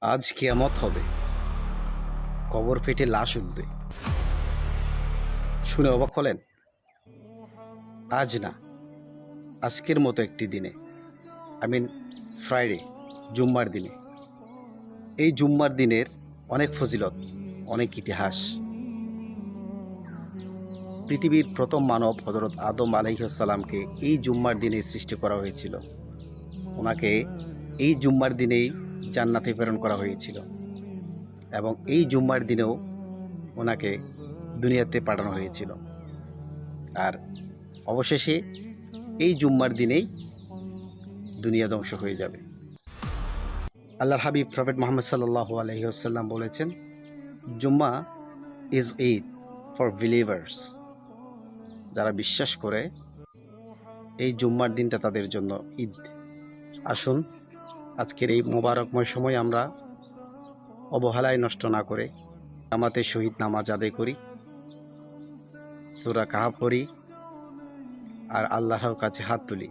আজ কিয়ামত হবে, কবর ফেটে লাশ উঠবে। শুনে অবাক হলেন? আজ না, আজকের মতো একটি দিনে, আই মিন ফ্রাইডে, জুম্মার দিনে। এই জুম্মার দিনের অনেক ফজিলত, অনেক ইতিহাস। পৃথিবীর প্রথম মানব হযরত আদম আলাইহিসসালামকে এই জুম্মার দিনে সৃষ্টি করা হয়েছিল। ওনাকে এই জুম্মার দিনেই জান্নাতে প্রেরণ করা হয়েছিল এবং এই জুম্মার দিনেও ওনাকে দুনিয়াতে পাঠানো হয়েছিল। আর অবশেষে এই জুম্মার দিনেই দুনিয়া ধ্বংস হয়ে যাবে। আল্লাহর হাবিব প্রফেট মুহাম্মদ সাল্লাল্লাহু আলাইহি ওয়াসাল্লাম বলেছেন, জুম্মা ইজ ঈদ ফর বিলিভার্স। যারা বিশ্বাস করে এই জুম্মার দিনটা তাদের জন্য ঈদ। আসুন আজকের এই মোবারকময় সময় আমরা অবহেলায় নষ্ট না করে জামাতের সহিত নামাজ আদায় করি, সূরা কাহাফ পড়ি আর আল্লাহর কাছে হাত তুলি।